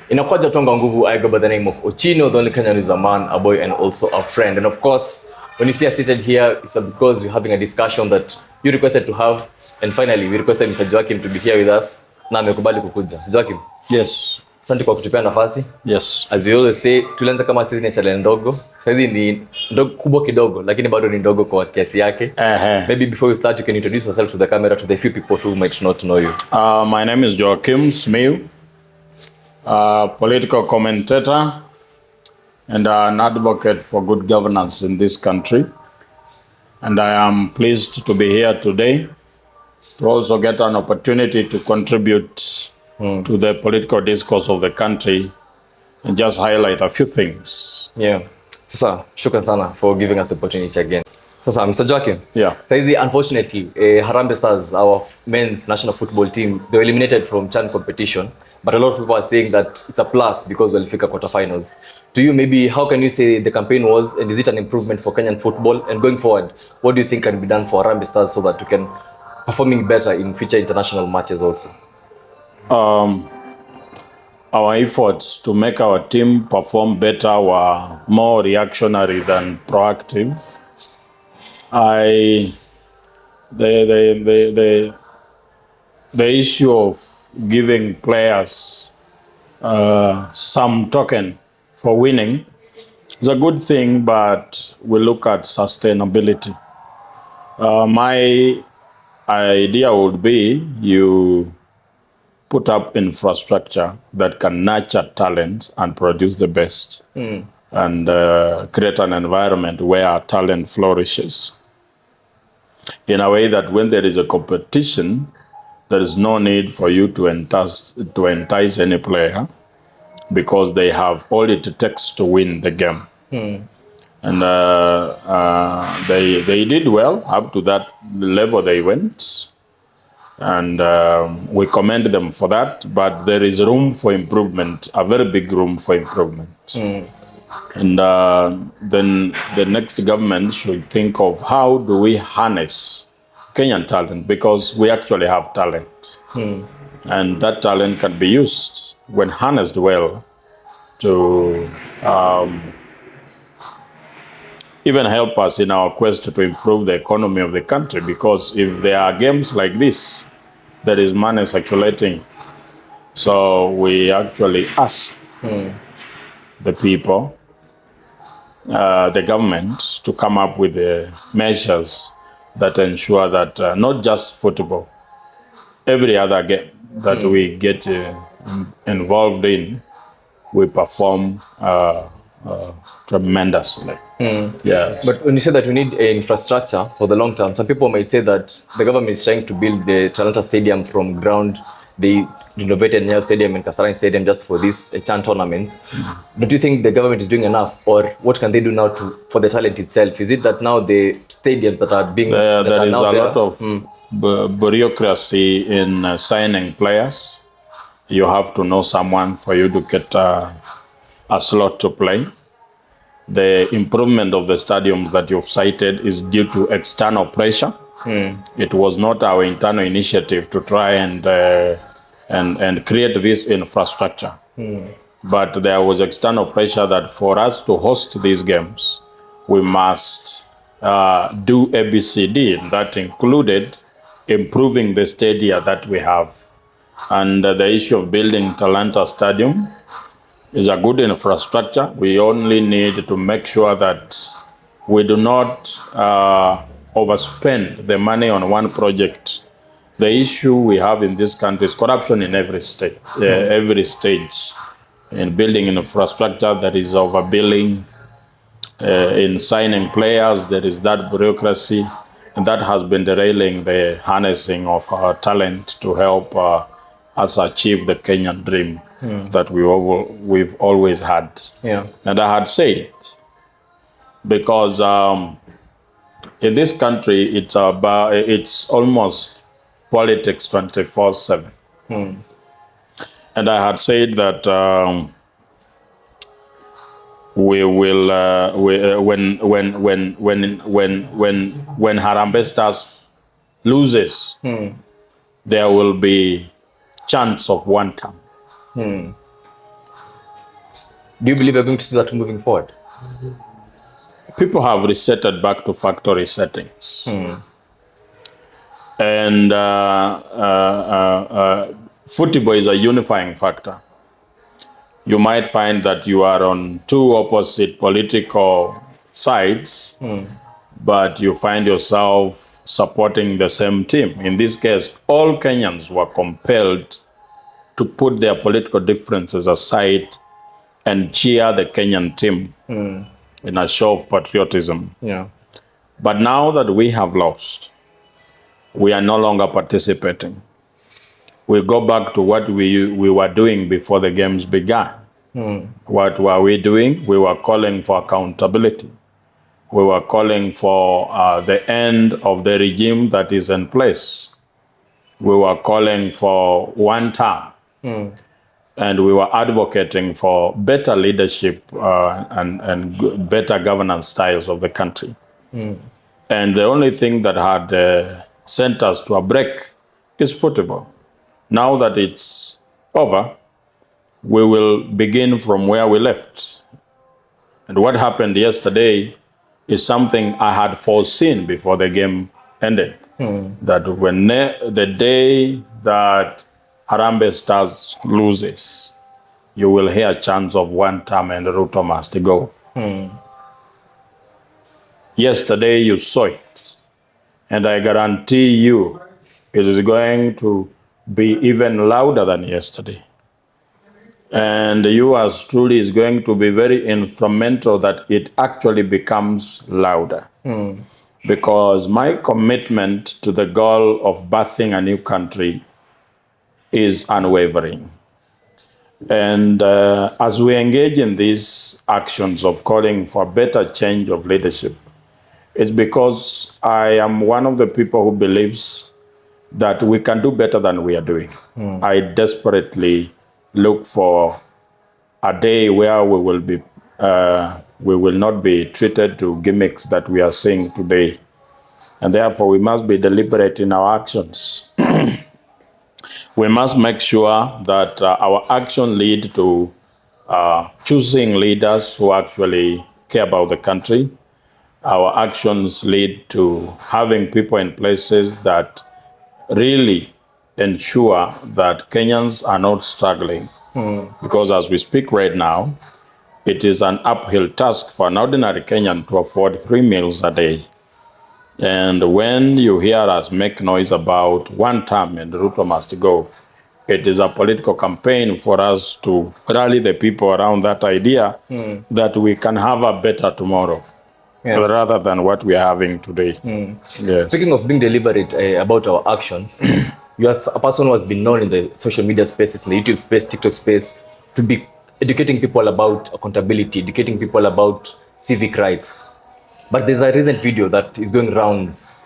Inakuja tonga nguvu. I go by the name of Ochino, the only Kenyan is a man, a boy, and also a friend. And of course, when you see us seated here, it's because we're having a discussion that you requested to have. And finally, we requested Mr. Joakim to be here with us. Na amekubali kukuja. Joakim. Yes. Asante kwa kutupea nafasi. Yes. As we always say, tulianza kama sisi ni challenge ndogo. Sasa ni ndogo kubwa kidogo, lakini bado ni ndogo kwa kiasi yake. Maybe before you start, you can introduce yourself to the camera to the few people who might not know you. My name is Joakim Simiyu, political commentator and an advocate for good governance in this country. And I am pleased to be here today to also get an opportunity to contribute to the political discourse of the country and just highlight a few things. Yeah. Sasa, shukran sana for giving us the opportunity again. Sasa, Mr. Joakim. Yeah. Saizi, unfortunately, Harambee Stars, our men's national football team, they were eliminated from CHAN competition. But a lot of people are saying that it's a plus because we'll figure quarterfinals. To you, maybe, how can you say the campaign was, and is it an improvement for Kenyan football? And going forward, what do you think can be done for Harambee Stars so that we can performing better in future international matches also? Our efforts to make our team perform better were more reactionary than proactive. The issue of giving players some token for winning is a good thing, but we look at sustainability. My idea would be you put up infrastructure that can nurture talent and produce the best and create an environment where talent flourishes in a way that when there is a competition, there is no need for you to entice any player because they have all it takes to win the game. And they did well up to that level they went. And we commend them for that, but there is room for improvement, a very big room for improvement. And then the next government should think of how do we harness Kenyan talent, because we actually have talent. And that talent can be used when harnessed well to even help us in our quest to improve the economy of the country, because if there are games like this, there is money circulating. So we actually ask the people, the government, to come up with the measures that ensure that not just football, every other game that we get involved in, we perform tremendously. Yeah. But when you say that we need infrastructure for the long term, some people might say that the government is trying to build the Talanta Stadium from ground. They renovated Nyayo Stadium and Kasarani Stadium just for this CHAN tournament. Don't you think the government is doing enough, or what can they do now for the talent itself? Is it that now the stadiums that are being there is a lot of bureaucracy in signing players. You have to know someone for you to get a slot to play. The improvement of the stadiums that you've cited is due to external pressure. It was not our internal initiative to try and create this infrastructure. But there was external pressure that for us to host these games, we must do ABCD. That included improving the stadia that we have. And the issue of building Talanta Stadium is a good infrastructure. We only need to make sure that we do not overspend the money on one project. The issue we have in this country is corruption in every stage. In building infrastructure, there is overbilling. In signing players, there is that bureaucracy, and that has been derailing the harnessing of our talent to help us achieve the Kenyan dream that we've always had. Yeah. And I had said, because in this country, it's almost politics 24/7. And I had said that we will when Harambee Stars loses, there will be chance of one term. Do you believe we're going to see that moving forward? People have resetted back to factory settings. And football is a unifying factor. You might find that you are on two opposite political sides, but you find yourself supporting the same team. In this case, all Kenyans were compelled to put their political differences aside and cheer the Kenyan team in a show of patriotism. Yeah. But now that we have lost, we are no longer participating. We go back to what we were doing before the games began. What were we doing? We were calling for accountability. We were calling for the end of the regime that is in place. We were calling for one term. And we were advocating for better leadership and better governance styles of the country. And the only thing that had sent us to a break is football. Now that it's over, we will begin from where we left. And what happened yesterday is something I had foreseen before the game ended. That when the day that Harambee Stars loses, you will hear chants of one term and Ruto must go. Yesterday you saw it. And I guarantee you it is going to be even louder than yesterday. And you as truly is going to be very instrumental that it actually becomes louder. Because my commitment to the goal of birthing a new country is unwavering. And as we engage in these actions of calling for better change of leadership, it's because I am one of the people who believes that we can do better than we are doing. I desperately look for a day where we will not be treated to gimmicks that we are seeing today. And therefore, we must be deliberate in our actions. We must make sure that our action lead to choosing leaders who actually care about the country. Our actions lead to having people in places that really ensure that Kenyans are not struggling. Because as we speak right now, it is an uphill task for an ordinary Kenyan to afford 3 meals a day. And when you hear us make noise about one term and Ruto must go, it is a political campaign for us to rally the people around that idea that we can have a better tomorrow rather than what we are having today. Yes. Speaking of being deliberate about our actions, you are a person who has been known in the social media spaces, in the YouTube space, TikTok space, to be educating people about accountability, educating people about civic rights. But there's a recent video that is going rounds.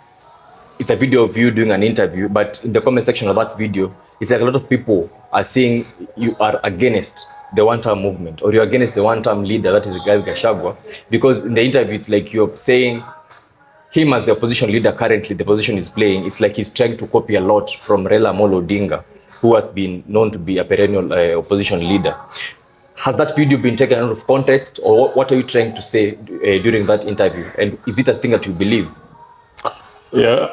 It's a video of you doing an interview, but in the comment section of that video, it's like a lot of people are saying you are against the one-term movement, or you're against the one-term leader, that is Rigathi Gachagua, because in the interview, it's like you're saying him as the opposition leader currently, the position he's playing, it's like he's trying to copy a lot from Raila Amolo Odinga, who has been known to be a perennial opposition leader. Has that video been taken out of context, or what are you trying to say during that interview? And is it a thing that you believe? Yeah.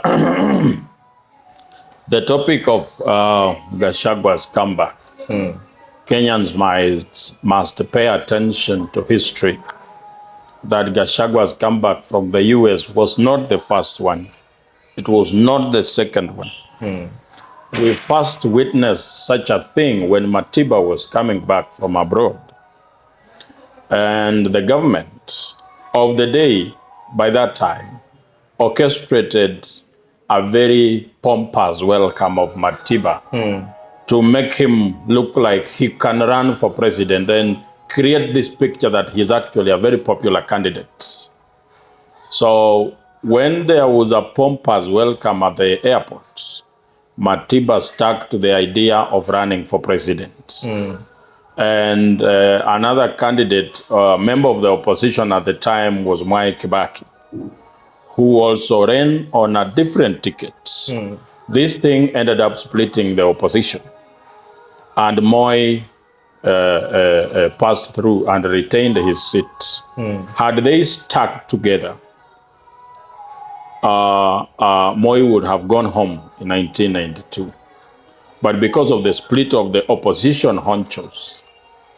The topic of Gachagua's comeback, Kenyans must pay attention to history. That Gachagua's comeback from the US was not the first one. It was not the second one. We first witnessed such a thing when Matiba was coming back from abroad. And the government of the day, by that time, orchestrated a very pompous welcome of Matiba to make him look like he can run for president and create this picture that he's actually a very popular candidate. So when there was a pompous welcome at the airport, Matiba stuck to the idea of running for president. And another candidate, member of the opposition at the time, was Mwai Kibaki, who also ran on a different ticket. This thing ended up splitting the opposition. And Moi passed through and retained his seat, had they stuck together, Moi would have gone home in 1992. But because of the split of the opposition honchos,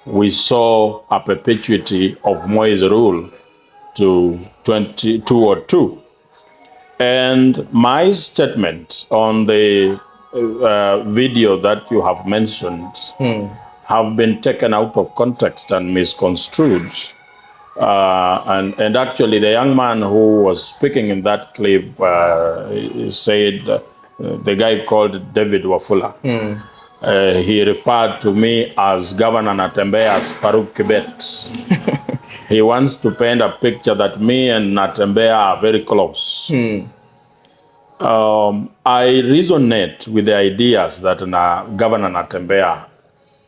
we saw a perpetuity of Moi's rule to 2002. And my statement on the video that you have mentioned have been taken out of context and misconstrued. And actually, the young man who was speaking in that clip said, the guy called David Wafula, he referred to me as Governor Natembeya's Farouk Kibet. He wants to paint a picture that me and Natembeya are very close. I resonate with the ideas that Governor Natembeya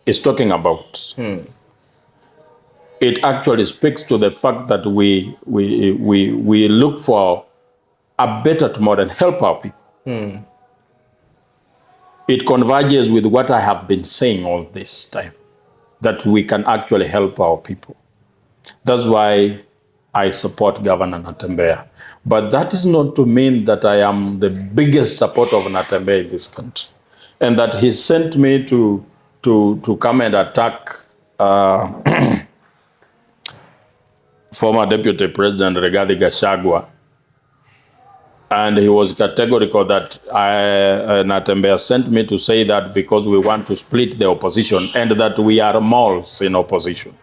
is talking about. It actually speaks to the fact that we look for a better tomorrow and help our people. It converges with what I have been saying all this time, that we can actually help our people. That's why I support Governor Natembeya. But that is not to mean that I am the biggest supporter of Natembeya in this country, and that he sent me to come and attack former Deputy President Rigathi Gachagua. And he was categorical that Natembeya sent me to say that because we want to split the opposition and that we are moles in opposition.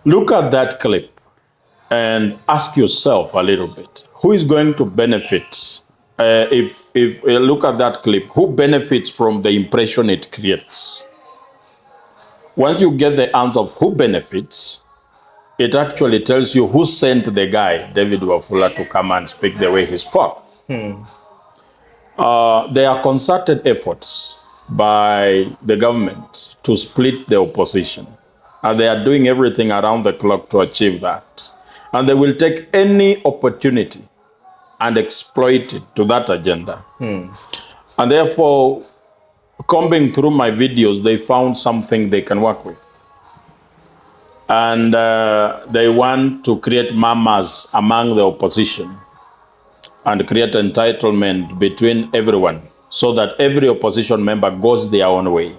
Look at that clip and ask yourself a little bit, who is going to benefit? If look at that clip, who benefits from the impression it creates? Once you get the answer of who benefits, it actually tells you who sent the guy, David Wafula, to come and speak the way he spoke. There are concerted efforts by the government to split the opposition. And they are doing everything around the clock to achieve that. And they will take any opportunity and exploit it to that agenda. And therefore, combing through my videos, they found something they can work with. And they want to create mamas among the opposition and create entitlement between everyone so that every opposition member goes their own way.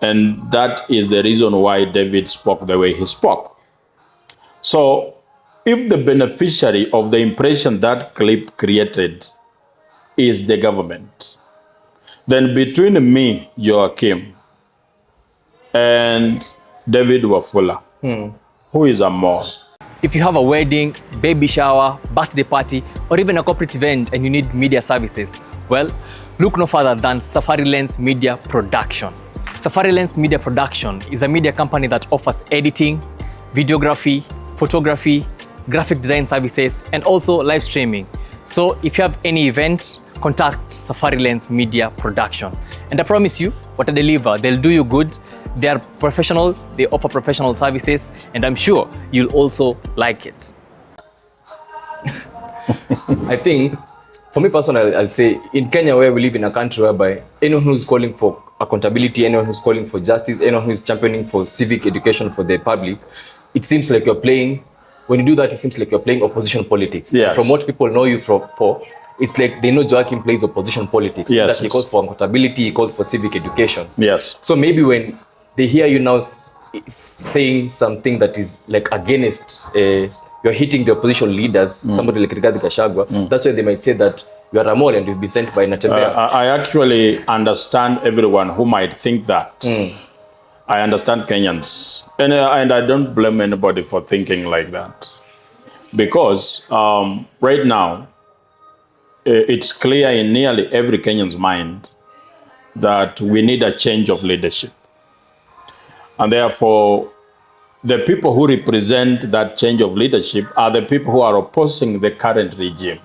And that is the reason why David spoke the way he spoke. So if the beneficiary of the impression that clip created is the government, then between me, Joakim, and David Wafula, who is a more? If you have a wedding, baby shower, birthday party, or even a corporate event and you need media services, well, look no further than Safari Lens Media Production. Safari Lens Media Production is a media company that offers editing, videography, photography, graphic design services, and also live streaming. So if you have any event, contact Safari Lens Media Production. And I promise you, what I deliver, they'll do you good. They are professional, they offer professional services, and I'm sure you'll also like it. I think, for me personally, I'll say in Kenya, where we live in a country whereby anyone who's calling for accountability, anyone who's calling for justice, anyone who's championing for civic education for the public, it seems like you're playing, when you do that, it seems like you're playing opposition politics. Yes. From what people know you for, it's like they know Joakim plays opposition politics. Yes, that he calls for accountability, he calls for civic education. Yes. So maybe when they hear you now saying something that is like against, you're hitting the opposition leaders, somebody like Rigathi Gachagua, that's why they might say that you are a mole and you'll be sent by Natembeya. I actually understand everyone who might think that. I understand Kenyans. And I don't blame anybody for thinking like that. Because right now, it's clear in nearly every Kenyan's mind that we need a change of leadership. And therefore, the people who represent that change of leadership are the people who are opposing the current regime.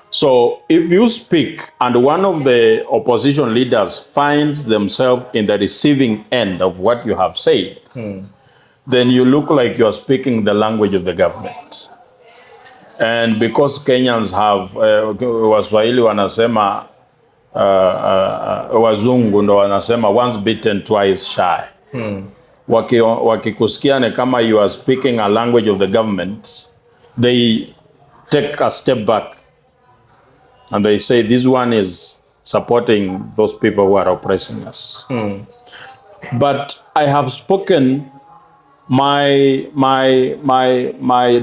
So if you speak and one of the opposition leaders finds themselves in the receiving end of what you have said, then you look like you are speaking the language of the government. And because Kenyans have, Waswahili wanasema, wazungu ndo wanasema once bitten twice shy. Wakikusikia ni kama you are speaking a language of the government, they take a step back and they say this one is supporting those people who are oppressing us. But I have spoken, my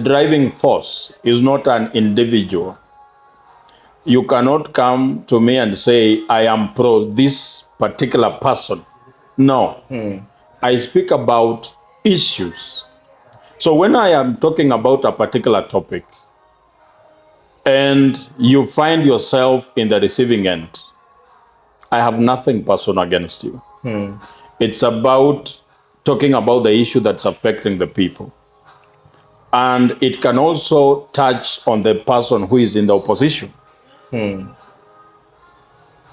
driving force is not an individual. You cannot come to me and say, I am pro this particular person. No. I speak about issues. So when I am talking about a particular topic and you find yourself in the receiving end, I have nothing personal against you. It's about talking about the issue that's affecting the people. And it can also touch on the person who is in the opposition.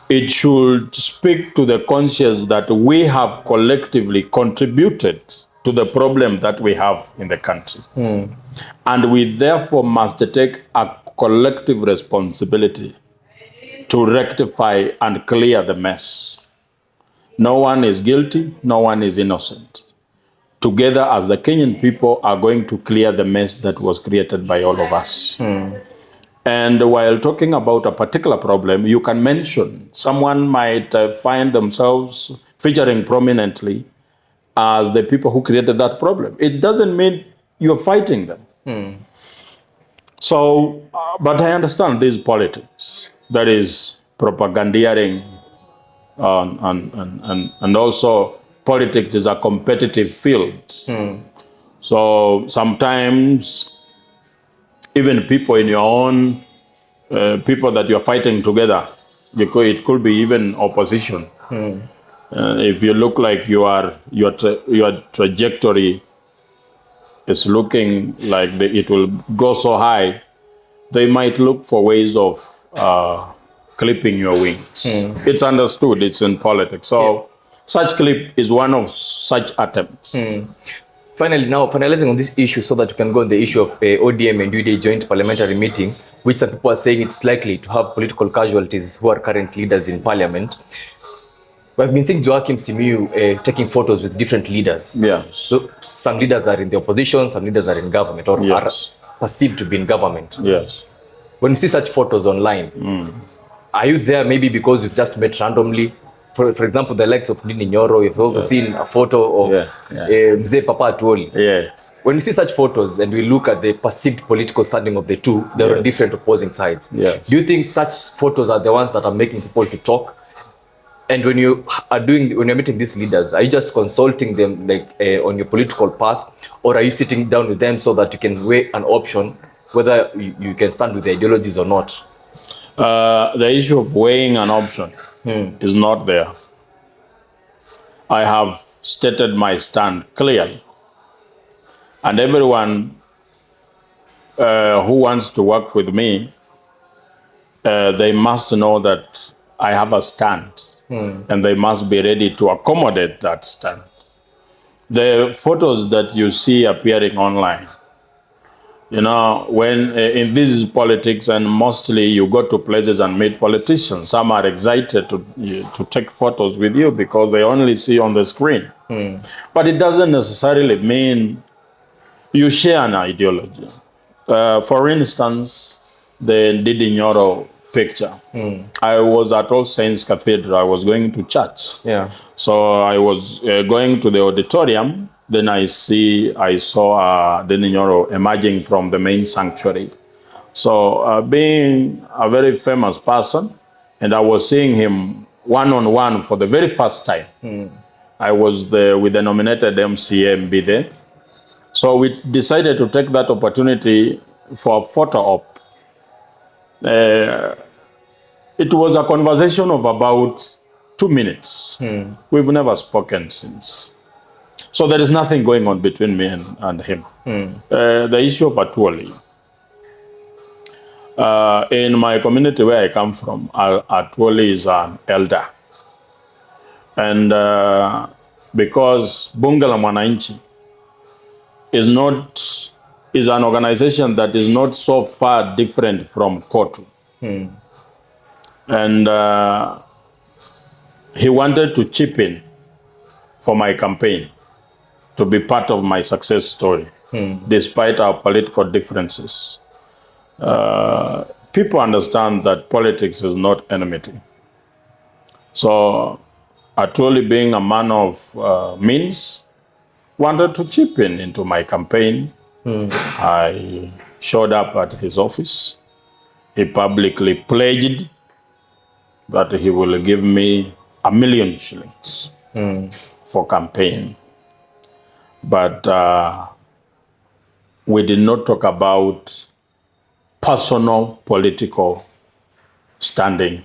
It should speak to the conscience that we have collectively contributed to the problem that we have in the country. And we therefore must take a collective responsibility to rectify and clear the mess. No one is guilty, no one is innocent. Together as the Kenyan people are going to clear the mess that was created by all of us. And while talking about a particular problem, you can mention someone might find themselves featuring prominently as the people who created that problem. It doesn't mean you're fighting them. So, but I understand this politics. That is propagandeering, and also politics is a competitive field. So sometimes even people in your own people that you're fighting together, because it could be even opposition. If you look like your trajectory is looking like it will go so high, they might look for ways of clipping your wings. It's understood, it's in politics. So such clip is one of such attempts. Finally, now finalizing on this issue so that we can go on the issue of ODM and UDA joint parliamentary meeting, which some people are saying it's likely to have political casualties who are current leaders in parliament. We've been seeing Joakim Simiyu taking photos with different leaders. So some leaders are in the opposition, some leaders are in government or are perceived to be in government. When you see such photos online, are you there maybe because you've just met randomly? For example, the likes of Ndindi Nyoro, you've also seen a photo of Mzee Papa Atwoli. When you see such photos and we look at the perceived political standing of the two, they're on different opposing sides. Do you think such photos are the ones that are making people to talk? And when you're meeting these leaders, are you just consulting them like on your political path, or are you sitting down with them so that you can weigh an option whether you can stand with the ideologies or not? The issue of weighing an option is not there. I have stated my stand clearly. And everyone who wants to work with me, they must know that I have a stand. And they must be ready to accommodate that stand. The photos that you see appearing online, you know, when in this is politics, and mostly you go to places and meet politicians. Some are excited to take photos with you because they only see on the screen. But it doesn't necessarily mean you share an ideology. For instance, the Ndindi Nyoro picture. I was at All Saints Cathedral. I was going to church. So I was going to the auditorium. Then I saw Ndindi Nyoro emerging from the main sanctuary. So being a very famous person, and I was seeing him one-on-one for the very first time. I was there with the nominated MCA Mbide. So we decided to take that opportunity for a photo op. It was a conversation of about 2 minutes. We've never spoken since. So there is nothing going on between me and him. The issue of Atwoli. In my community where I come from, Atwoli is an elder. And because Bunge la Mwananchi is an organization that is not so far different from KOTU. And he wanted to chip in for my campaign, to be part of my success story, despite our political differences. People understand that politics is not enmity. So Atwoli, being a man of means, wanted to chip in into my campaign. I showed up at his office. He publicly pledged that he will give me 1 million shillings for campaign. But we did not talk about personal political standing,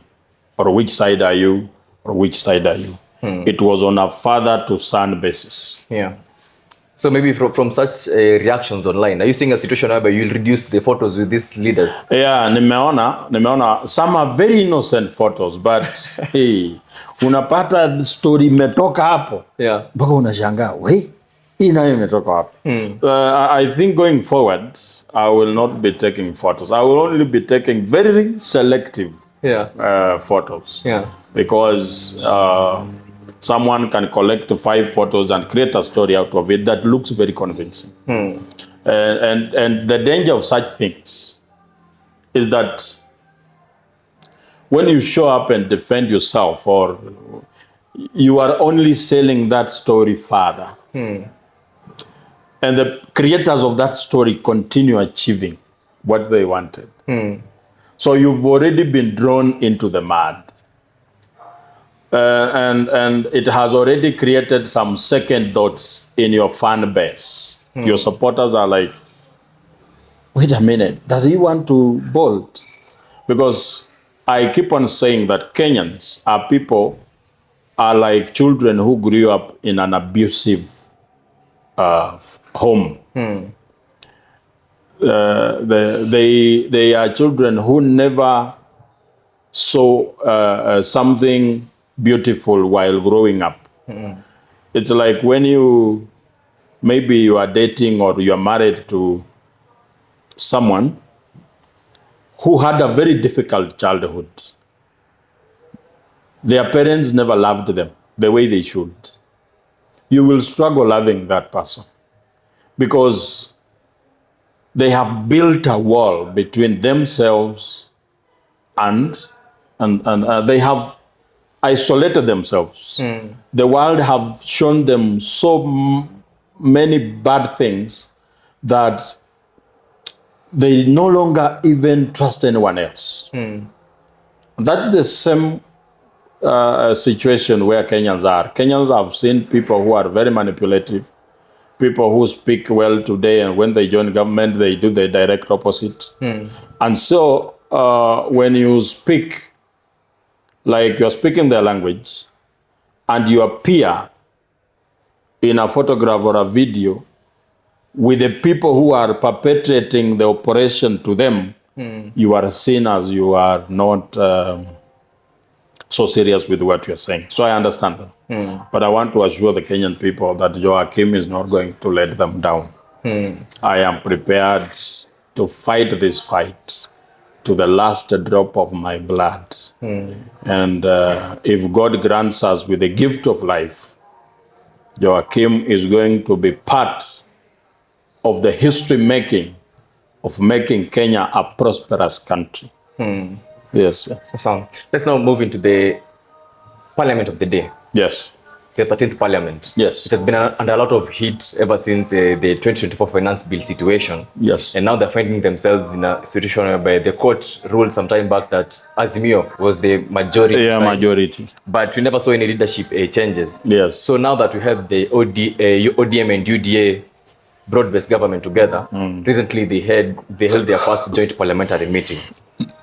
or which side are you, or which side are you. It was on a father to son basis. Yeah. So maybe from such reactions online, are you seeing a situation where you'll reduce the photos with these leaders? Yeah, nimeona some are very innocent photos, but hey, unapata story imetoka hapo. Yeah. Mpaka unashangaa, hii nayo imetoka wapi? I think going forward, I will not be taking photos. I will only be taking very selective photos. Yeah. Because someone can collect 5 photos and create a story out of it that looks very convincing. And the danger of such things is that when you show up and defend yourself, or you are only selling that story further. And the creators of that story continue achieving what they wanted. So you've already been drawn into the mud. And it has already created some second thoughts in your fan base. Your supporters are like, wait a minute, does he want to bolt? Because I keep on saying that Kenyans are people, are like children who grew up in an abusive home. They are children who never saw something beautiful while growing up. It's like when maybe you are dating or you are married to someone who had a very difficult childhood. Their parents never loved them the way they should. You will struggle loving that person because they have built a wall between themselves and they have isolated themselves. The world have shown them so many bad things that they no longer even trust anyone else. That's the same situation where Kenyans are. Kenyans have seen people who are very manipulative, people who speak well today, and when they join government, they do the direct opposite. And so when you speak like you're speaking their language and you appear in a photograph or a video with the people who are perpetrating the operation to them, you are seen as you are not so serious with what you're saying. So I understand them. But I want to assure the Kenyan people that Joakim is not going to let them down. I am prepared to fight this fight to the last drop of my blood. And if God grants us with the gift of life, Joakim is going to be part of the history making of making Kenya a prosperous country. Yes. So let's now move into the Parliament of the day. Yes. The 13th Parliament. Yes. It has been under a lot of heat ever since the 2024 finance bill situation. Yes. And now they're finding themselves in a situation whereby the court ruled some time back that Azimio was the majority. Yeah, majority. But we never saw any leadership changes. Yes. So now that we have the ODM and UDA broad-based government together, recently they held their first joint parliamentary meeting.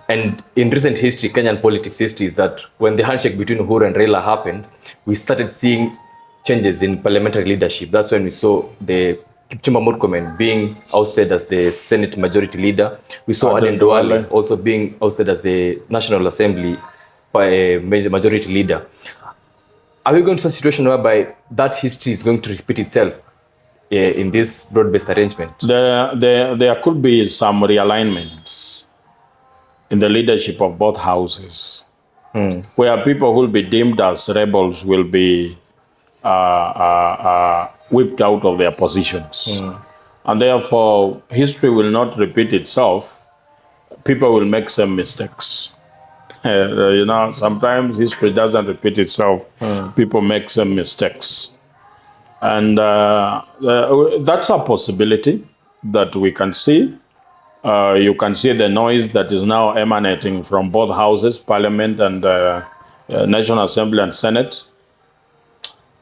And in recent history, Kenyan politics history, is that when the handshake between Uhuru and Raila happened, we started seeing changes in parliamentary leadership. That's when we saw the Kipchumba Murkomen being ousted as the Senate Majority Leader. We saw Aden Duale also being ousted as the National Assembly Majority Leader. Are we going to a situation whereby that history is going to repeat itself in this broad-based arrangement? There could be some realignments in the leadership of both houses. where people who will be deemed as rebels will be whipped out of their positions. And therefore, history will not repeat itself. People will make some mistakes. Sometimes history doesn't repeat itself. People make some mistakes. And that's a possibility that we can see. You can see the noise that is now emanating from both houses, Parliament and National Assembly and Senate.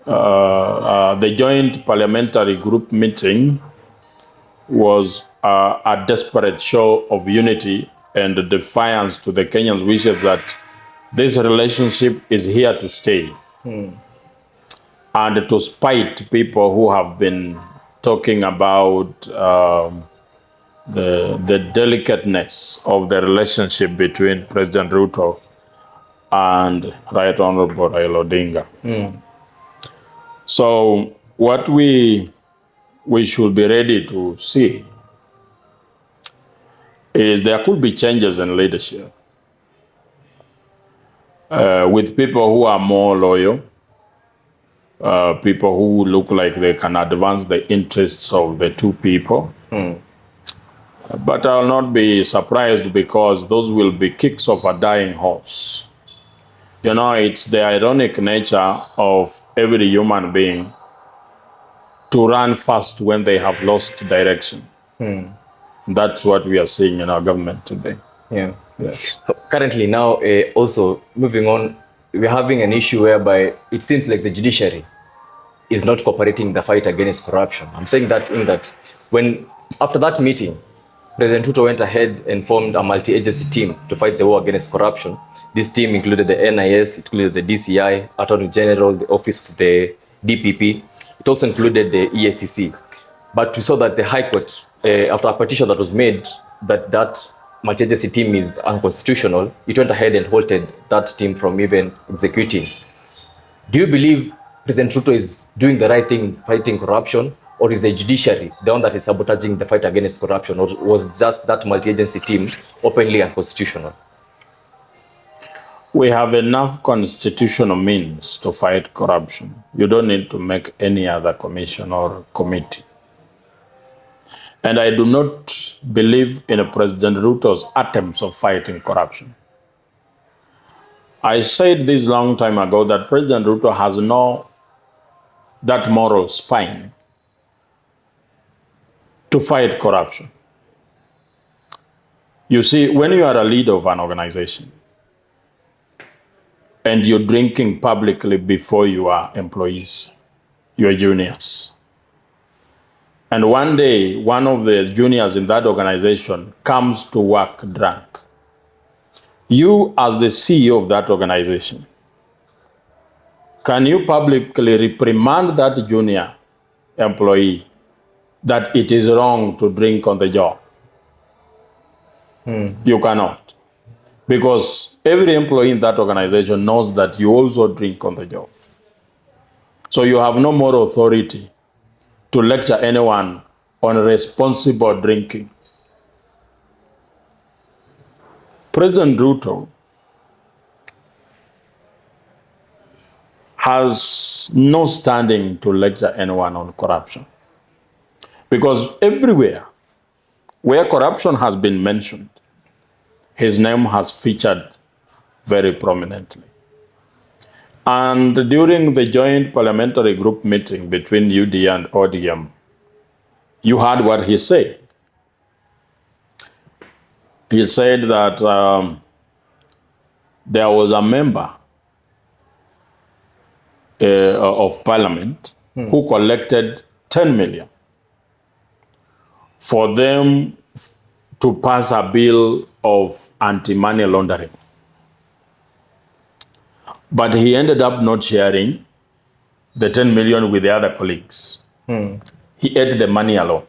The joint parliamentary group meeting was a desperate show of unity and defiance to the Kenyans' wishes that this relationship is here to stay. And to spite people who have been talking about the delicateness of the relationship between President Ruto and Right Honorable Raila Odinga. So what we should be ready to see is there could be changes in leadership with people who are more loyal, people who look like they can advance the interests of the two people. But I'll not be surprised because those will be kicks of a dying horse. It's the ironic nature of every human being to run fast when they have lost direction. That's what we are seeing in our government today. Yeah. Currently now, also moving on, we're having an issue whereby it seems like the judiciary is not cooperating in the fight against corruption. I'm saying that in that when after that meeting, President Ruto went ahead and formed a multi-agency team to fight the war against corruption. This team included the NIS, it included the DCI, Attorney General, the Office of the DPP. It also included the EACC. But we saw that the High Court, after a petition that was made that multi-agency team is unconstitutional, it went ahead and halted that team from even executing. Do you believe President Ruto is doing the right thing in fighting corruption, or is the judiciary the one that is sabotaging the fight against corruption, or was just that multi-agency team openly unconstitutional? We have enough constitutional means to fight corruption. You don't need to make any other commission or committee. And I do not believe in President Ruto's attempts of fighting corruption. I said this long time ago that President Ruto has that moral spine to fight corruption. You see, when you are a leader of an organization and you're drinking publicly before your employees, your juniors, and one day one of the juniors in that organization comes to work drunk, you as the CEO of that organization, can you publicly reprimand that junior employee that it is wrong to drink on the job? You cannot. Because every employee in that organization knows that you also drink on the job. So you have no moral authority to lecture anyone on responsible drinking. President Ruto has no standing to lecture anyone on corruption. Because everywhere where corruption has been mentioned, his name has featured very prominently. And during the joint parliamentary group meeting between UD and ODM, you heard what he said. He said that there was a member of parliament who collected 10 million for them to pass a bill of anti-money laundering. But he ended up not sharing the 10 million with the other colleagues. He ate the money alone.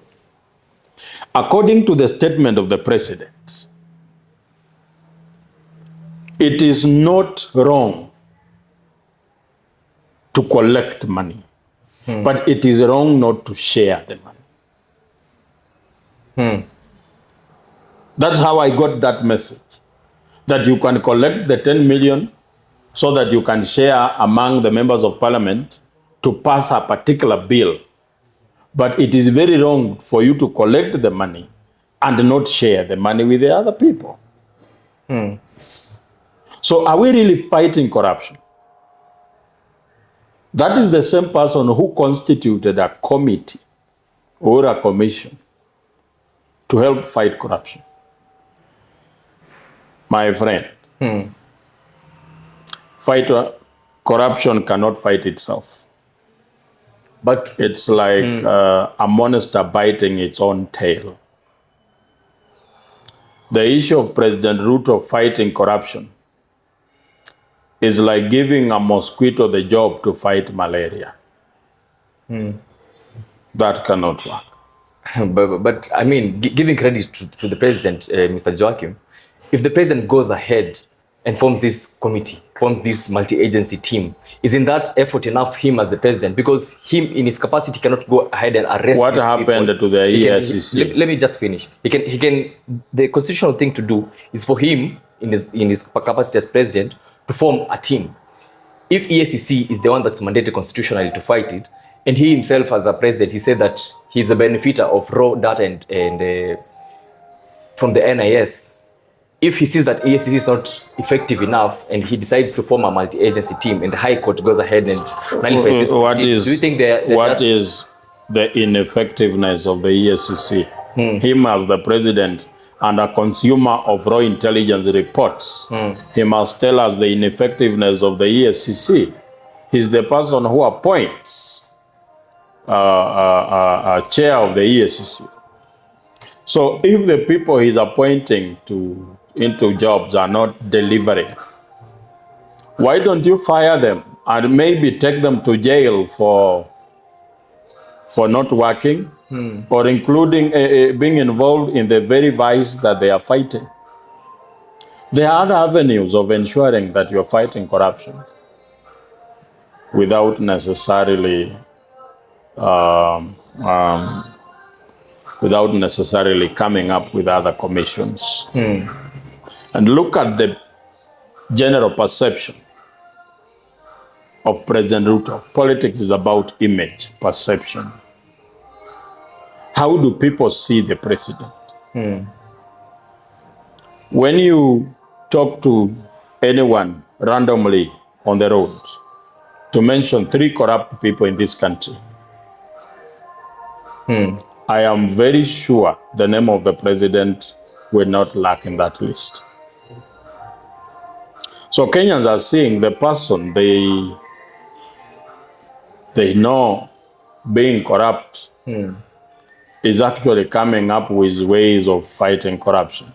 According to the statement of the president, it is not wrong to collect money, but it is wrong not to share the money. That's how I got that message, that you can collect the 10 million so that you can share among the members of parliament to pass a particular bill. But it is very wrong for you to collect the money and not share the money with the other people. So are we really fighting corruption? That is the same person who constituted a committee or a commission to help fight corruption. My friend, corruption cannot fight itself. But It's like a monster biting its own tail. The issue of President Ruto fighting corruption is like giving a mosquito the job to fight malaria. That cannot work. but I mean, giving credit to the president, Mr. Joakim, if the president goes ahead and forms this committee, forms this multi-agency team, isn't that effort enough him as the president? Because him in his capacity cannot go ahead and arrest What these happened people. to the ESCC? Let me just finish. He can. The constitutional thing to do is for him in his capacity as president to form a team. If ESCC is the one that's mandated constitutionally to fight it, and he himself as a president, he said that he's a benefiter of raw data and from the NIS. If he sees that ESCC is not effective enough and he decides to form a multi-agency team and the High Court goes ahead and nullifies this, do you think what is the ineffectiveness of the ESCC? Him as the president and a consumer of raw intelligence reports, he must tell us the ineffectiveness of the ESCC. He's the person who appoints a chair of the ESCC. So if the people he's appointing into jobs are not delivering, why don't you fire them and maybe take them to jail for not working or including being involved in the very vice that they are fighting? There are other avenues of ensuring that you're fighting corruption without necessarily coming up with other commissions. And look at the general perception of President Ruto. Politics is about image, perception. How do people see the president? When you talk to anyone randomly on the road, to mention 3 corrupt people in this country, I am very sure the name of the president will not lack in that list. So Kenyans are seeing the person they know being corrupt is actually coming up with ways of fighting corruption.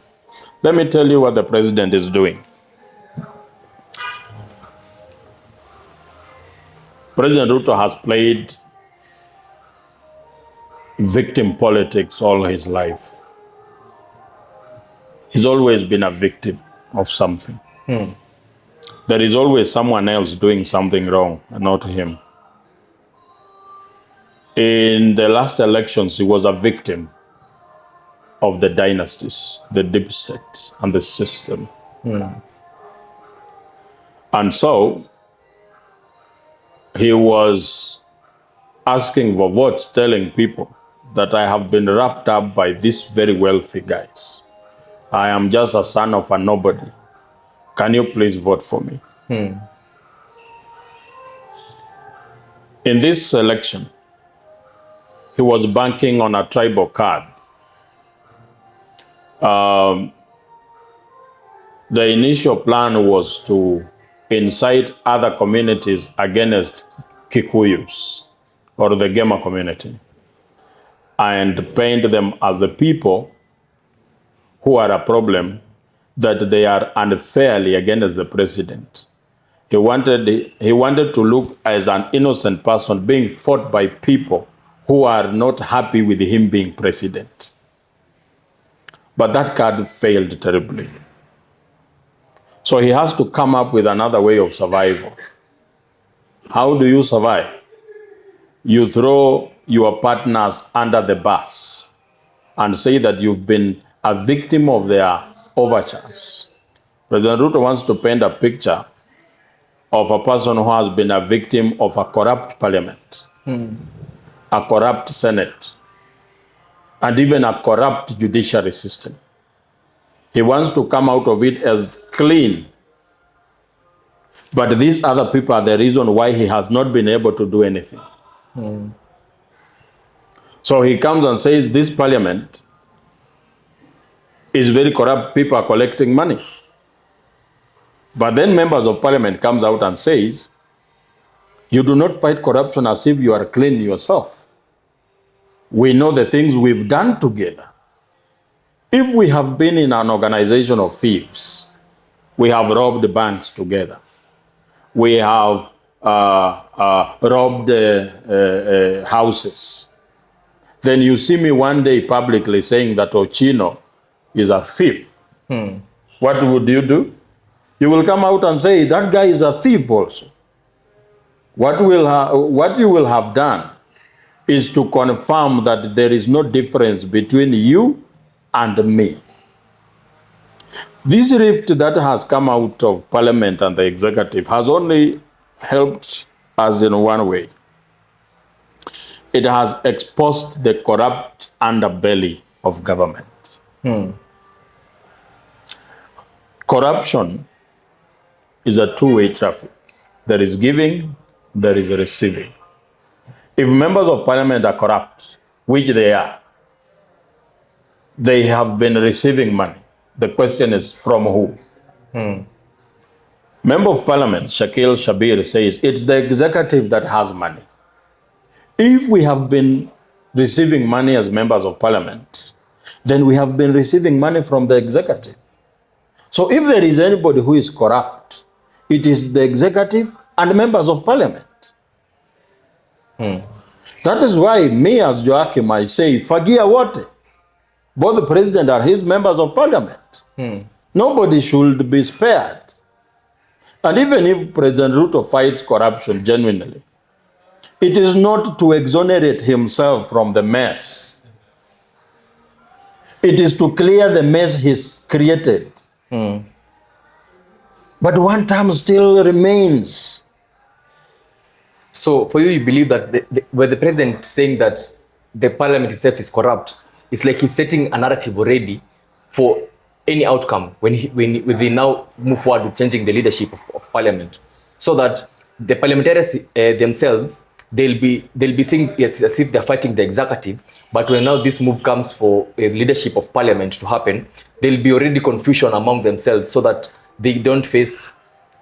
Let me tell you what the president is doing. President Ruto has played victim politics all his life. He's always been a victim of something. There is always someone else doing something wrong and not him. In the last elections, he was a victim of the dynasties, the deep state, and the system. And so he was asking for votes, telling people that I have been roughed up by these very wealthy guys. I am just a son of a nobody. Can you please vote for me? In this election, he was banking on a tribal card. The initial plan was to incite other communities against Kikuyus or the Gema community and paint them as the people who are a problem, that they are unfairly against the president. He wanted to look as an innocent person being fought by people who are not happy with him being president. But that card failed terribly. So he has to come up with another way of survival. How do you survive? You throw your partners under the bus and say that you've been a victim of their overtures. President Ruto wants to paint a picture of a person who has been a victim of a corrupt parliament, a corrupt Senate, and even a corrupt judiciary system. He wants to come out of it as clean. But these other people are the reason why he has not been able to do anything. So he comes and says this parliament is very corrupt, people are collecting money. But then members of parliament comes out and says, you do not fight corruption as if you are clean yourself. We know the things we've done together. If we have been in an organization of thieves, we have robbed banks together. We have robbed houses. Then you see me one day publicly saying that Ochino is a thief. What would you do? You will come out and say, that guy is a thief also. What you will have done is to confirm that there is no difference between you and me. This rift that has come out of Parliament and the executive has only helped us in one way. It has exposed the corrupt underbelly of government. Corruption is a two-way traffic. There is giving, there is receiving. If members of parliament are corrupt, which they are, they have been receiving money. The question is, from who? Member of Parliament, Shakil Shabir, says it's the executive that has money. If we have been receiving money as members of Parliament, then we have been receiving money from the executive. So if there is anybody who is corrupt, it is the executive and members of Parliament. That is why me as Joakim, I say, fagia wote. Both the president and his members of Parliament. Nobody should be spared. And even if President Ruto fights corruption genuinely, it is not to exonerate himself from the mess. It is to clear the mess he's created. But one term still remains. So for you believe that when the president saying that the parliament itself is corrupt, it's like he's setting a narrative already for any outcome when they now move forward with changing the leadership of parliament, so that the parliamentarians themselves, they'll be seeing as if they're fighting the executive, but when now this move comes for a leadership of parliament to happen, there'll be already confusion among themselves, so that they don't face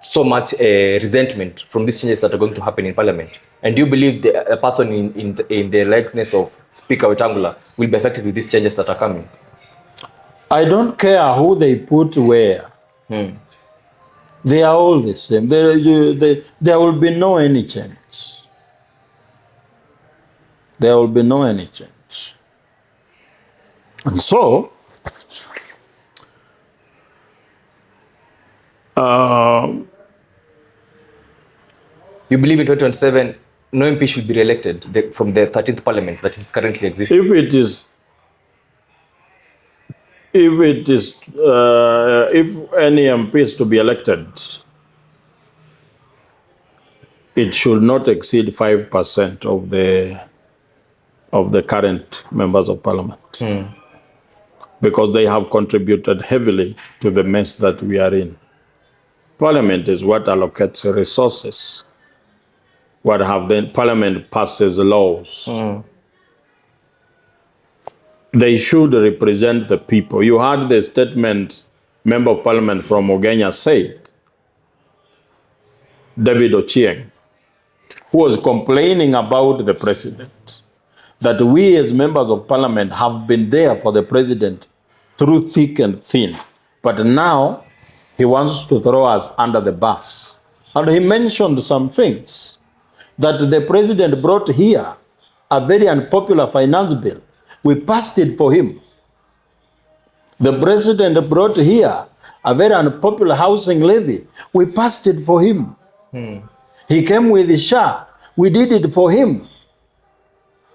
so much resentment from these changes that are going to happen in parliament. And do you believe a person in the likeness of Speaker Wetangula will be affected with these changes that are coming? I don't care who they put where. They are all the same. There will be no any change. There will be no any change. And so, you believe in 2027, no MP should be re-elected from the 13th parliament that is currently existing? If any MP is to be elected, it should not exceed 5% of the current members of parliament, because they have contributed heavily to the mess that we are in. Parliament is what allocates resources. Parliament passes laws. They should represent the people. You heard the statement Member of Parliament from Ogenya said, David Ochieng, who was complaining about the president, that we as members of Parliament have been there for the president through thick and thin, but now he wants to throw us under the bus. And he mentioned some things, that the president brought here a very unpopular finance bill. We passed it for him. The president brought here a very unpopular housing levy. We passed it for him. He came with the SHA. We did it for him.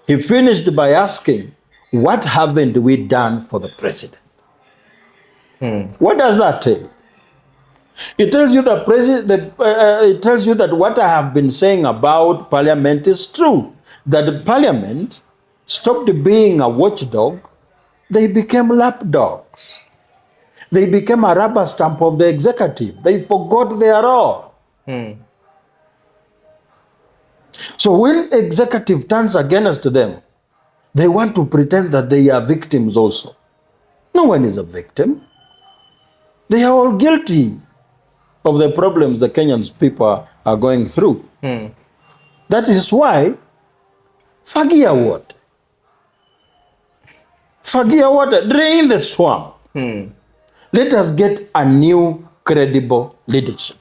He finished by asking, what haven't we done for the president? What does that tell you? It tells you that it tells you that what I have been saying about Parliament is true. That the Parliament stopped being a watchdog, they became lapdogs. They became a rubber stamp of the executive. They forgot their role. So when executive turns against them, they want to pretend that they are victims also. No one is a victim. They are all guilty of the problems the Kenyans people are going through. That is why fagia water. Fagia water, drain the swamp. Let us get a new credible leadership.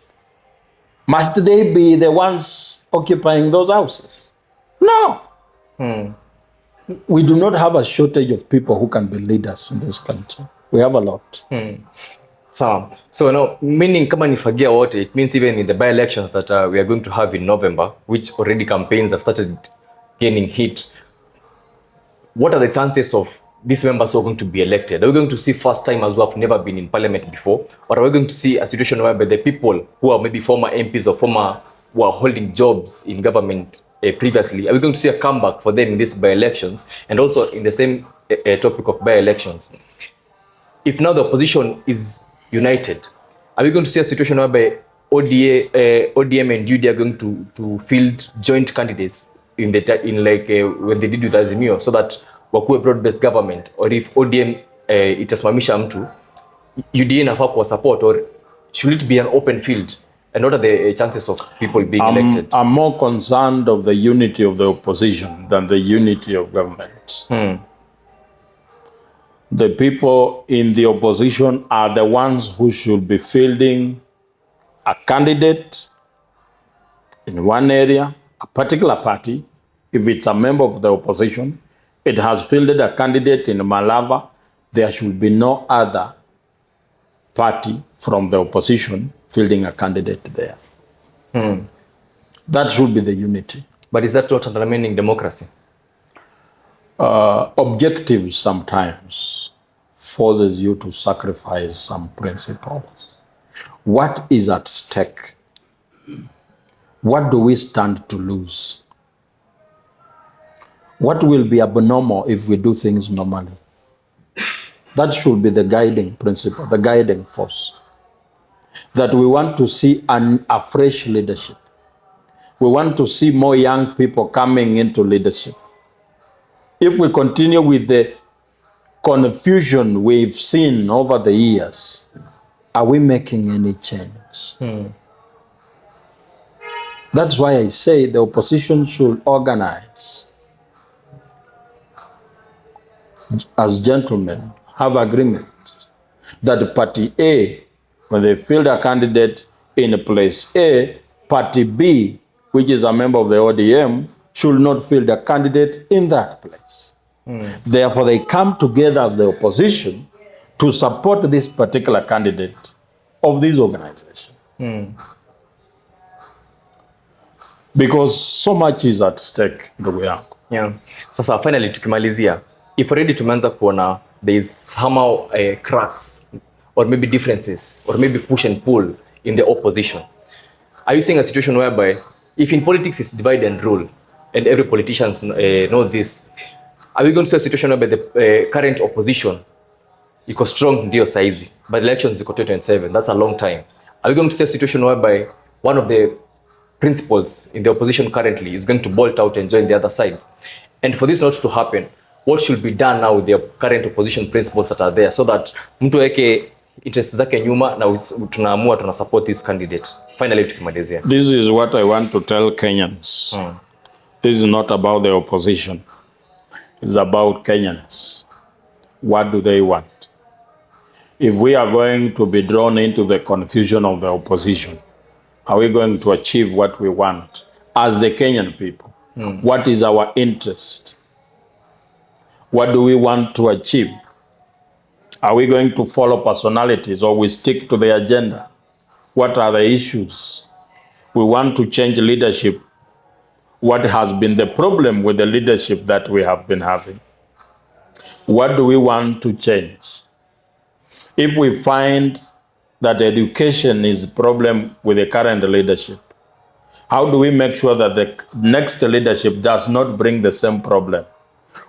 Must they be the ones occupying those houses? No. We do not have a shortage of people who can be leaders in this country. We have a lot. So no, meaning kama ni fagia wote, it means even in the by-elections that we are going to have in November, which already campaigns have started gaining heat, what are the chances of these members who are going to be elected? Are we going to see first timers who have never been in parliament before? Or are we going to see a situation whereby the people who are maybe former MPs or who are holding jobs in government previously, are we going to see a comeback for them in these by-elections? And also in the same topic of by-elections, if now the opposition is united, are we going to see a situation whereby ODM and UD are going to field joint candidates when they did with Azimio, so that wakuwe broad-based government? Or if ODM itasimamisha mtu, UDA inafaa kwa support, or should it be an open field? And what are the chances of people being elected? I'm more concerned of the unity of the opposition than the unity of government. The people in the opposition are the ones who should be fielding a candidate in one area, a particular party. If it's a member of the opposition, it has fielded a candidate in Malava, there should be no other party from the opposition fielding a candidate there. That should be the unity. But is that not undermining democracy? Objectives sometimes forces you to sacrifice some principles. What is at stake? What do we stand to lose? What will be abnormal if we do things normally? That should be the guiding principle, the guiding force. That we want to see a fresh leadership. We want to see more young people coming into leadership. If we continue with the confusion we've seen over the years, are we making any change? That's why I say the opposition should organize as gentlemen, have agreement that party A, when they field a candidate in place A, party B, which is a member of the ODM, should not field a candidate in that place. Therefore, they come together as the opposition to support this particular candidate of this organization. Because so much is at stake, ndugu yangu. Yeah. Sasa finally tukimalizia, if already tumeanza kuona there is somehow cracks or maybe differences or maybe push and pull in the opposition, are you seeing a situation whereby if in politics it's divide and rule and every politician know this, are we going to see a situation whereby the current opposition iko strong ndio saizi but elections ziko 2027, that's a long time? Are we going to see a situation whereby one of the principles in the opposition currently is going to bolt out and join the other side? And for this not to happen, what should be done now with the current opposition principles that are there, so that mtu weke interest zake nyuma na tunaamua tuna support this candidate? Finally tukimalizia, this is what I want to tell Kenyans. This is not about the opposition, it's about Kenyans. What do they want? If we are going to be drawn into the confusion of the opposition, are we going to achieve what we want as the Kenyan people? What is our interest? What do we want to achieve? Are we going to follow personalities or we stick to the agenda? What are the issues? We want to change leadership. What has been the problem with the leadership that we have been having? What do we want to change? If we find that education is a problem with the current leadership, how do we make sure that the next leadership does not bring the same problem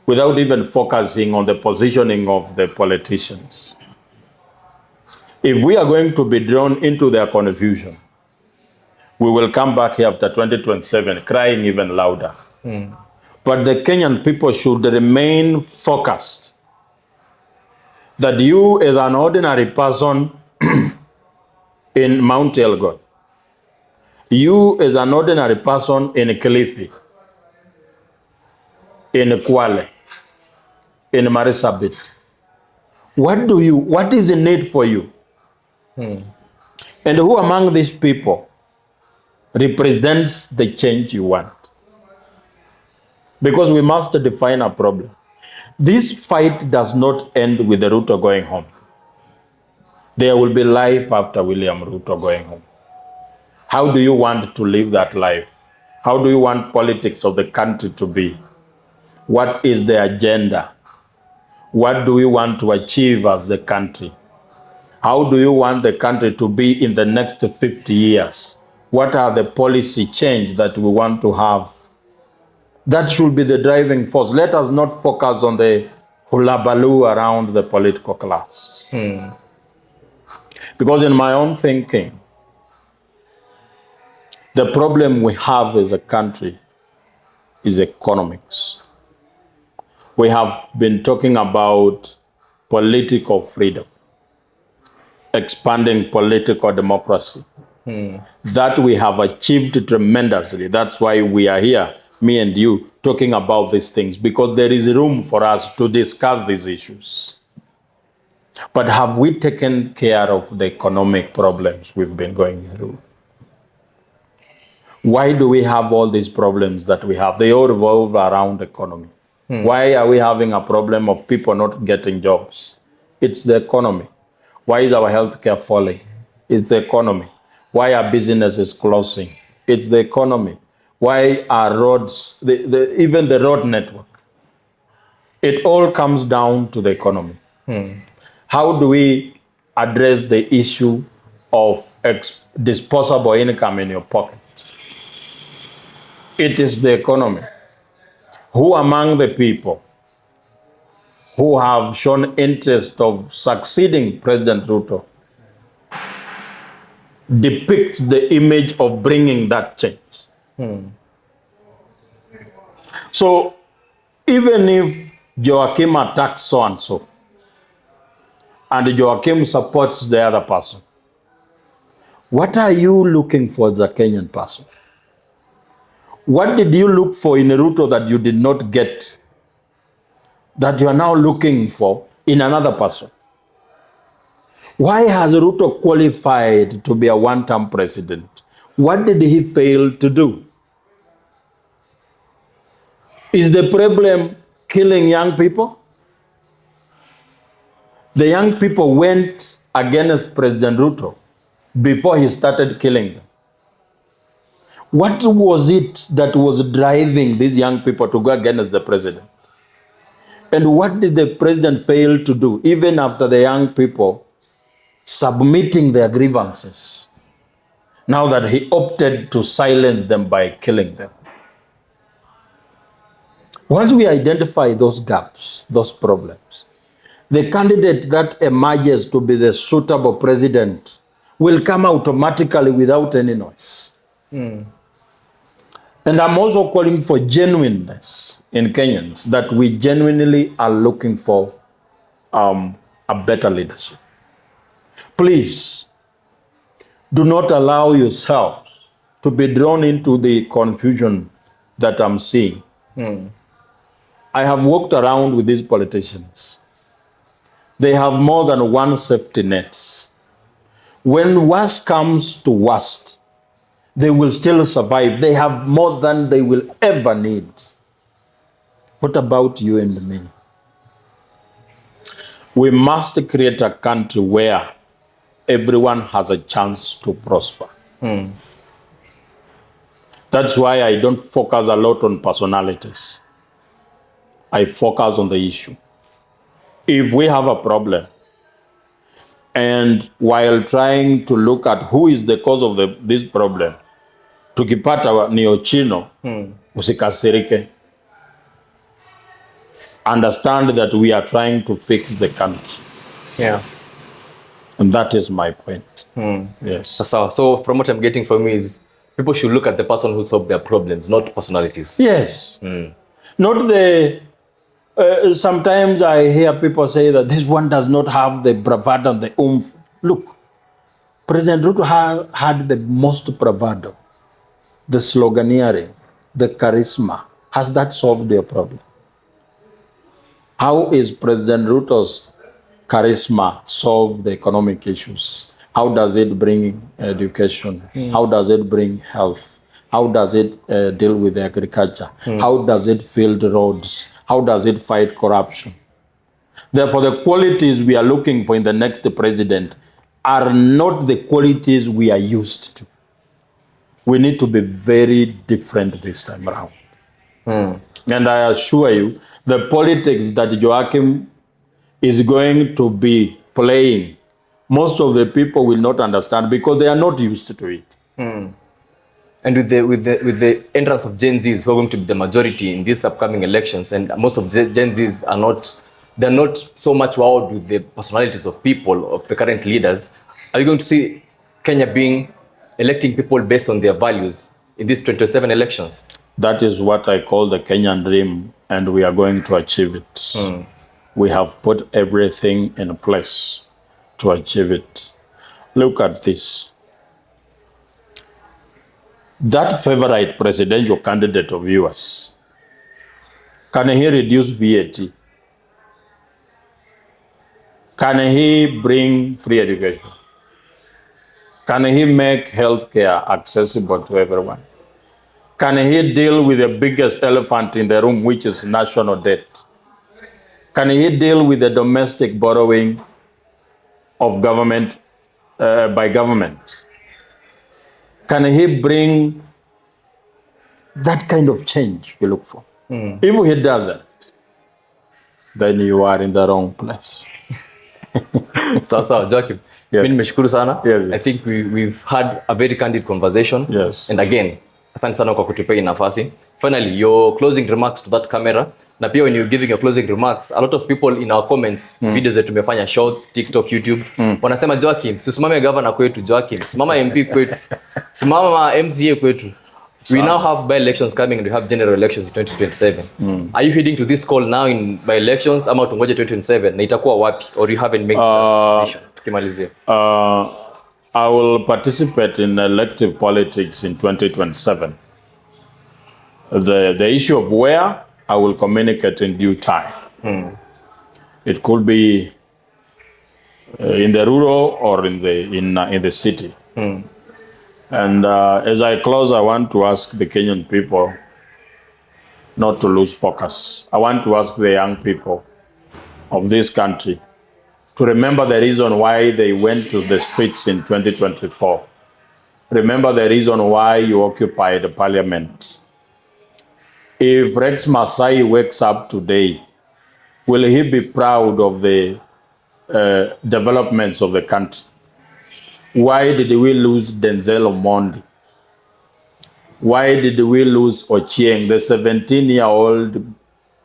without even focusing on the positioning of the politicians? If we are going to be drawn into their confusion, we will come back here after 2027 crying even louder. But the Kenyan people should remain focused that you, as an ordinary person in Mount Elgon, you, as an ordinary person in Kilifi, in Kwale, in Marisabit, what is the need for you? And who among these people represents the change you want? Because we must define a problem. This fight does not end with the Ruto going home. There will be life after William Ruto going home. How do you want to live that life? How do you want politics of the country to be? What is the agenda? What do we want to achieve as a country? How do you want the country to be in the next 50 years? What are the policy change that we want to have? That should be the driving force. Let us not focus on the hulabaloo around the political class. Because in my own thinking, the problem we have as a country is economics. We have been talking about political freedom, expanding political democracy. That we have achieved tremendously. That's why we are here, me and you, talking about these things, because there is room for us to discuss these issues. But have we taken care of the economic problems we've been going through? Why do we have all these problems that we have? They all revolve around economy. Why are we having a problem of people not getting jobs? It's the economy. Why is our healthcare falling? It's the economy. Why are businesses closing? It's the economy. Why are roads, even the road network? It all comes down to the economy. How do we address the issue of disposable income in your pocket? It is the economy. Who among the people who have shown interest of succeeding President Ruto depicts the image of bringing that change? So even if Joakim attacks so-and-so, and Joakim supports the other person, what are you looking for as a Kenyan person? What did you look for in Ruto that you did not get, that you are now looking for in another person? Why has Ruto qualified to be a one-term president? What did he fail to do? Is the problem killing young people? The young people went against President Ruto before he started killing them. What was it that was driving these young people to go against the president? And what did the president fail to do, even after the young people submitting their grievances, now that he opted to silence them by killing them? Once we identify those gaps, those problems, the candidate that emerges to be the suitable president will come automatically without any noise. And I'm also calling for genuineness in Kenyans, that we genuinely are looking for a better leadership. Please do not allow yourselves to be drawn into the confusion that I'm seeing. I have walked around with these politicians. They have more than one safety nets. When worst comes to worst, they will still survive. They have more than they will ever need. What about you and me? We must create a country where everyone has a chance to prosper. That's why I don't focus a lot on personalities. I focus on the issue. If we have a problem And while trying to look at who is the cause of this problem, tukipata ni Ochino, usikasirike. Understand that we are trying to fix the country. Yeah. And that is my point. Yes. So from what I'm getting from you is people should look at the person who solved their problems, not personalities. Yes. Not the... sometimes I hear people say that this one does not have the bravado and the oomph. Look, President Ruto had the most bravado, the sloganeering, the charisma. Has that solved your problem? How is President Ruto's charisma solve the economic issues? How does it bring education? How does it bring health? How does it deal with agriculture? How does it build roads? How does it fight corruption? Therefore, the qualities we are looking for in the next president are not the qualities we are used to. We need to be very different this time around. And I assure you, the politics that Joakim is going to be playing, most of the people will not understand because they are not used to it. And with the entrance of Gen Zs who are going to be the majority in these upcoming elections, and most of the Gen Zs are not so much wowed with the personalities of people, of the current leaders, are you going to see Kenya electing people based on their values in these 2027 elections? That is what I call the Kenyan dream, and we are going to achieve it. We have put everything in place to achieve it. Look at this. That favorite presidential candidate of yours, can he reduce VAT? Can he bring free education? Can he make healthcare accessible to everyone? Can he deal with the biggest elephant in the room, which is national debt? Can he deal with the domestic borrowing of government by government? Can he bring that kind of change we look for? If he doesn't, then you are in the wrong place. Sawa, Joakim. Yes. Mimi nimeshukuru sana. Yes. I think we've had a very candid conversation. Yes. And again, asante sana kwa kutupea nafasi. Finally, your closing remarks to that camera. Na pia when you're giving your closing remarks, a lot of people in our comments, videos that tumefanya, shorts, TikTok, YouTube, wanasema Joakim, simame governor kwetu, Joakim, simama MP kwetu, simama MCA kwetu. We now have by-elections coming and we have general elections in 2027. Are you heading to this call now in by-elections ama tungoje 2027 na itakuwa wapi, or you haven't made that decision? Tukimalizia. I will participate in elective politics in 2027. The issue of where, I will communicate in due time. It could be in the rural or in the city. And as I close, I want to ask the Kenyan people not to lose focus. I want to ask the young people of this country to remember the reason why they went to the streets in 2024. Remember the reason why you occupied the parliament. If Rex Masai wakes up today, will he be proud of the developments of the country? Why did we lose Denzel Omondi? Why did we lose Ochieng, the 17-year-old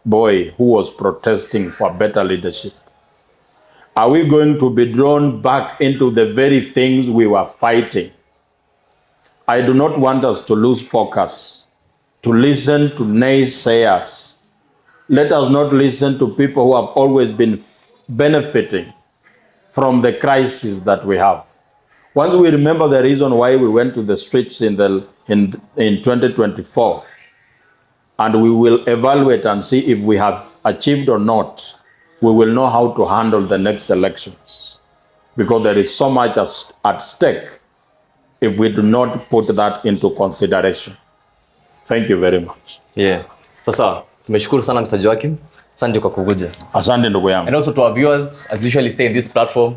boy who was protesting for better leadership? Are we going to be drawn back into the very things we were fighting? I do not want us to lose focus, to listen to naysayers. Let us not listen to people who have always been benefiting from the crisis that we have. Once we remember the reason why we went to the streets in 2024, and we will evaluate and see if we have achieved or not, we will know how to handle the next elections. Because there is so much at stake if we do not put that into consideration. Thank you very much. Yeah. Sasa, tumeshukuru sana Mr. Joakim. Asante kwa kukuja. Asante ndugu yangu. And also to our viewers, as usually say in this platform,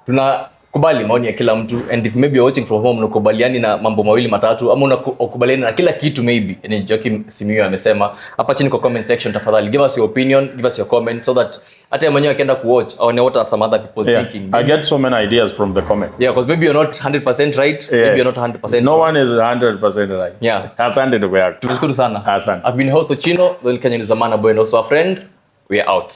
tunakubali maoni ya kila mtu, and if maybe you're watching from home unakubaliani na mambo mawili matatu ama unakubaliani na kila kitu maybe, and Joakim Simiyu amesema, hapa chini kwa comment section tafadhali give us your opinion, give us your comment so that hata yeye mwenyewe akienda kuwatch aone what are some other people Yeah. thinking. I get so many ideas from the comments. Yeah, because maybe you're not 100% right, Yeah. maybe you're not 100% No wrong. one is 100% right. Yeah. Asante ndugu yangu. Tumeshukuru sana. Asante. I've been host Ochino, the Kenyan is a man boy and also a friend. We are out.